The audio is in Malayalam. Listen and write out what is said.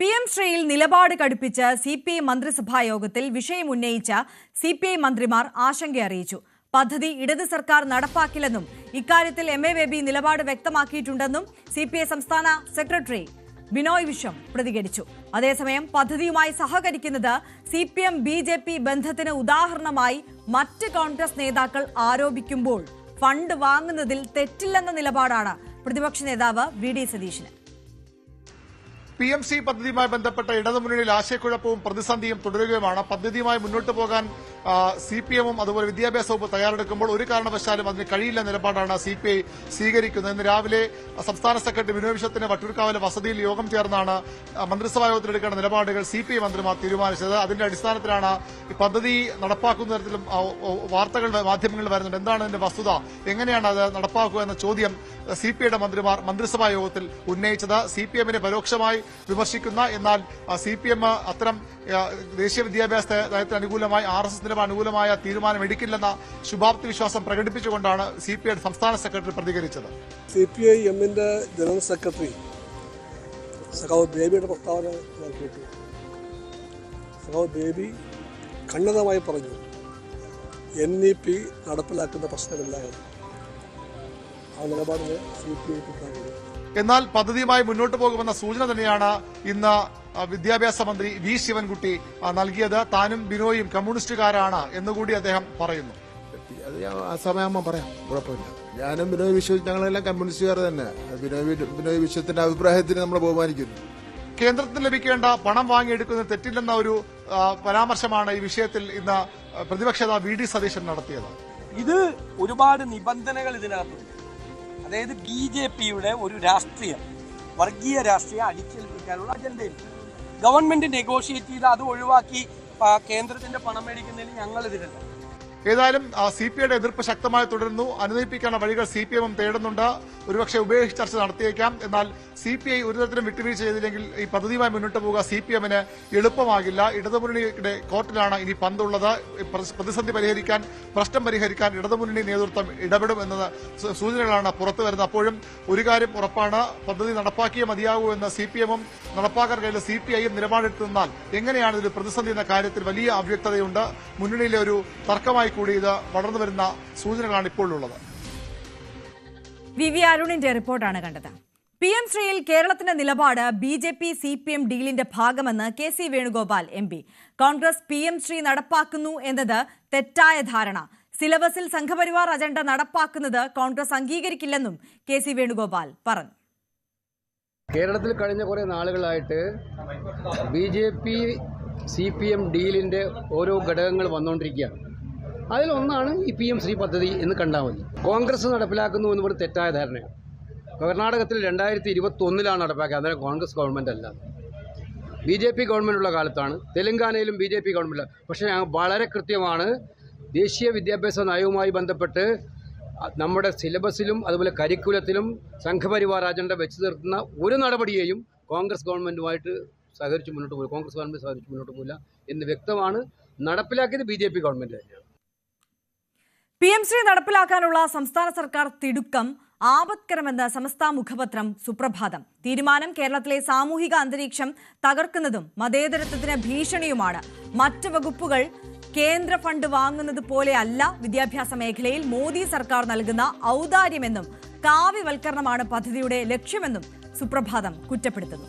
PM ശ്രീയിൽ നിലപാട് കടുപ്പിച്ച CPI മന്ത്രിസഭാ യോഗത്തിൽ വിഷയം ഉന്നയിച്ച CPI മന്ത്രിമാർ ആശങ്ക അറിയിച്ചു. പദ്ധതി ഇടത് സർക്കാർ നടപ്പാക്കില്ലെന്നും ഇക്കാര്യത്തിൽ MA ബേബി നിലപാട് വ്യക്തമാക്കിയിട്ടുണ്ടെന്നും CPI സംസ്ഥാന സെക്രട്ടറി ബിനോയ് വിശ്വം പ്രതികരിച്ചു. അതേസമയം പദ്ധതിയുമായി സഹകരിക്കുന്നത് CPM BJP ബന്ധത്തിന് ഉദാഹരണമായി മറ്റ് കോൺഗ്രസ് നേതാക്കൾ ആരോപിക്കുമ്പോൾ ഫണ്ട് വാങ്ങുന്നതിൽ തെറ്റില്ലെന്ന നിലപാടാണ് പ്രതിപക്ഷ നേതാവ് VD സതീശന്. PMC പദ്ധതിയുമായി ബന്ധപ്പെട്ട ഇടതുമുന്നണിയിൽ ആശയക്കുഴപ്പവും പ്രതിസന്ധിയും തുടരുകയുമാണ്. പദ്ധതിയുമായി മുന്നോട്ട് പോകാൻ CPM-ഉം അതുപോലെ വിദ്യാഭ്യാസ വകുപ്പ് തയ്യാറെടുക്കുമ്പോൾ ഒരു കാരണവശാലും അതിന് കഴിയില്ല നിലപാടാണ് CPI സ്വീകരിക്കുന്നത്. ഇന്ന് രാവിലെ സംസ്ഥാന സെക്രട്ടറി ബിനോയ് വിശ്വത്തിന് വട്ടിയൂർക്കാവിലെ വസതിയിൽ യോഗം ചേർന്നാണ് മന്ത്രിസഭാ യോഗത്തിലെടുക്കേണ്ട നിലപാടുകൾ CPI മന്ത്രിമാർ തീരുമാനിച്ചത്. അതിന്റെ അടിസ്ഥാനത്തിലാണ് ഈ പദ്ധതി നടപ്പാക്കുന്ന തരത്തിലും വാർത്തകൾ മാധ്യമങ്ങളിൽ വരുന്നുണ്ട്. എന്താണ് അതിന്റെ വസ്തുത, എങ്ങനെയാണ് അത് നടപ്പാക്കുക എന്ന ചോദ്യം CPIയുടെ മന്ത്രിമാർ മന്ത്രിസഭാ യോഗത്തിൽ ഉന്നയിച്ചത്. CPM-നെ പരോക്ഷമായി വിമർശിക്കുന്ന, എന്നാൽ CPM അത്തരം ദേശീയ വിദ്യാഭ്യാസ നയത്തിന് അനുകൂലമായി RSS നിലപാട് അനുകൂലമായ തീരുമാനം എടുക്കില്ലെന്ന ശുഭാപ്തി വിശ്വാസം പ്രകടിപ്പിച്ചുകൊണ്ടാണ് CPIയുടെ സംസ്ഥാന സെക്രട്ടറി പ്രതികരിച്ചത്. CPI-എമ്മിന്റെ ജനറൽ സെക്രട്ടറി സഖാവ് ബേബിയുടെ പ്രസ്താവന ഞാൻ കേട്ടു. സഖാവ് ബേബി ഖണ്ഡിതമായി പറഞ്ഞു NEP നടപ്പിലാക്കുന്ന പ്രശ്നമില്ല എന്ന്. ആ നിലപാടിന് CPI കിട്ടാറുണ്ട്. എന്നാൽ പദ്ധതിയുമായി മുന്നോട്ട് പോകുമെന്ന സൂചന തന്നെയാണ് ഇന്ന് വിദ്യാഭ്യാസ മന്ത്രി V ശിവൻകുട്ടി നൽകിയത്. താനും ബിനോയും കമ്മ്യൂണിസ്റ്റുകാരാണ് എന്നുകൂടി അദ്ദേഹം പറയുന്നു. അത് ആ സമയമാകുമ്പോൾ പറയാം, കുഴപ്പമില്ല. ഞാനും ബിനോയ് വിശ്വം ഞങ്ങളെല്ലാം കമ്മ്യൂണിസ്റ്റുകാർ തന്നെ. ബിനോയ് വിശ്വത്തിന്റെ അഭിപ്രായത്തിന് നമ്മൾ ബഹുമാനിക്കുന്നു. കേന്ദ്രത്തിന് ലഭിക്കേണ്ട പണം വാങ്ങിയെടുക്കുന്നത് തെറ്റില്ലെന്ന ഒരു പരാമർശമാണ് ഈ വിഷയത്തിൽ ഇന്ന് പ്രതിപക്ഷ നേതാവ് VD സതീശൻ നടത്തിയത്. ഇത് ഒരുപാട് നിബന്ധനകൾ ഇതിനകത്തുണ്ട്. അതായത് BJP-യുടെ ഒരു രാഷ്ട്രീയം, വർഗീയ രാഷ്ട്രീയം അടിച്ചേൽപ്പിക്കാനുള്ള അജണ്ടയിൽ ഗവൺമെന്റ് നെഗോഷിയേറ്റ് ചെയ്ത് അത് ഒഴിവാക്കി കേന്ദ്രത്തിന്റെ പണം മേടിക്കുന്നതിൽ ഞങ്ങൾ ഇതിലല്ല. ഏതായാലും CPIയുടെ എതിർപ്പ് ശക്തമായി തുടരുന്നു. അനുനയിപ്പിക്കാനുള്ള വഴികൾ CPM തേടുന്നുണ്ട്. ഒരുപക്ഷെ ഉപേക്ഷിച്ച് ചർച്ച നടത്തിയേക്കാം. എന്നാൽ CPI ഒരു തരത്തിലും വിട്ടുവീഴ്ച ചെയ്തില്ലെങ്കിൽ ഈ പദ്ധതിയുമായി മുന്നോട്ട് പോവുക CPM-ന് എളുപ്പമാകില്ല. ഇടതുമുന്നണിയുടെ കോർട്ടിലാണ് ഇനി പന്തുള്ളത്. പ്രതിസന്ധി പരിഹരിക്കാൻ, പ്രശ്നം പരിഹരിക്കാൻ ഇടതുമുന്നണി നേതൃത്വം ഇടപെടും എന്നത് സൂചനകളാണ് പുറത്തു വരുന്നത്. അപ്പോഴും ഒരു കാര്യം ഉറപ്പാണ്, പദ്ധതി നടപ്പാക്കിയേ മതിയാകൂ എന്ന് CPM-ഉം നടപ്പാക്കാൻ കഴിയില്ല CPI-യും നിലപാടെടുത്തു നിന്നാൽ എങ്ങനെയാണ് ഇതിൽ പ്രതിസന്ധി എന്ന കാര്യത്തിൽ വലിയ അവ്യക്തതയുണ്ട്. മുന്നണിയിലെ ഒരു തർക്കമായി കൂടി ഇത് വളർന്നു വരുന്ന സൂചനകളാണ് ഇപ്പോൾ ഉള്ളത്. VV അരുണിന്റെ റിപ്പോർട്ടാണ് കണ്ടത്. PM ശ്രീയിൽ കേരളത്തിന്റെ നിലപാട് BJP CPM ഡീലിന്റെ ഭാഗമെന്ന് KC Venugopal MP. Congress PM Shri നടപ്പാക്കുന്നു എന്നത് തെറ്റായ ധാരണ. സിലബസിൽ സംഘപരിവാർ അജണ്ട നടപ്പാക്കുന്നത് കോൺഗ്രസ് അംഗീകരിക്കില്ലെന്നും KC വേണുഗോപാൽ പറഞ്ഞു. കേരളത്തിൽ കഴിഞ്ഞ കുറേ നാളുകളായിട്ട് BJP CPM ഡീലിന്റെ ഓരോ ഘടകങ്ങൾ വന്നുകൊണ്ടിരിക്കുകയാണ്. അതിലൊന്നാണ് ഈ PM ശ്രീ പദ്ധതി എന്ന് കണ്ടാൽ മതി. കോൺഗ്രസ് നടപ്പിലാക്കുന്നു എന്ന് പറഞ്ഞ് തെറ്റായ ധാരണയാണ്. കർണാടകത്തിൽ 2021 നടപ്പാക്കുക, അന്നേരം കോൺഗ്രസ് ഗവൺമെൻറ് അല്ല, BJP ഗവൺമെൻറ്റുള്ള കാലത്താണ്. തെലങ്കാനയിലും BJP ഗവൺമെൻറ്. പക്ഷേ വളരെ കൃത്യമാണ്, ദേശീയ വിദ്യാഭ്യാസ നയവുമായി ബന്ധപ്പെട്ട് നമ്മുടെ സിലബസിലും അതുപോലെ കരിക്കുലത്തിലും സംഘപരിവാർ അജണ്ട വെച്ച് നിർത്തുന്ന ഒരു നടപടിയെയും കോൺഗ്രസ് ഗവൺമെൻറ്റുമായിട്ട് സഹകരിച്ച് മുന്നോട്ട് പോകില്ല, കോൺഗ്രസ് ഗവൺമെൻറ് സഹകരിച്ച് മുന്നോട്ട് പോകില്ല എന്ന് വ്യക്തമാണ്. നടപ്പിലാക്കിയത് BJP ഗവൺമെൻറ് തന്നെയാണ്. PM ശ്രീ നടപ്പിലാക്കാനുള്ള സംസ്ഥാന സർക്കാർ തിടുക്കം ആപത്കരമെന്ന് സമസ്ത മുഖപത്രം സുപ്രഭാതം. തീരുമാനം കേരളത്തിലെ സാമൂഹിക അന്തരീക്ഷം തകർക്കുന്നതും മതേതരത്വത്തിന് ഭീഷണിയുമാണ്. മറ്റ് വകുപ്പുകൾ കേന്ദ്ര ഫണ്ട് വാങ്ങുന്നത് പോലെയല്ല വിദ്യാഭ്യാസ മേഖലയിൽ മോദി സർക്കാർ നൽകുന്ന ഔദാര്യമെന്നും കാവ്യവൽക്കരണമാണ് പദ്ധതിയുടെ ലക്ഷ്യമെന്നും സുപ്രഭാതം കുറ്റപ്പെടുത്തുന്നു.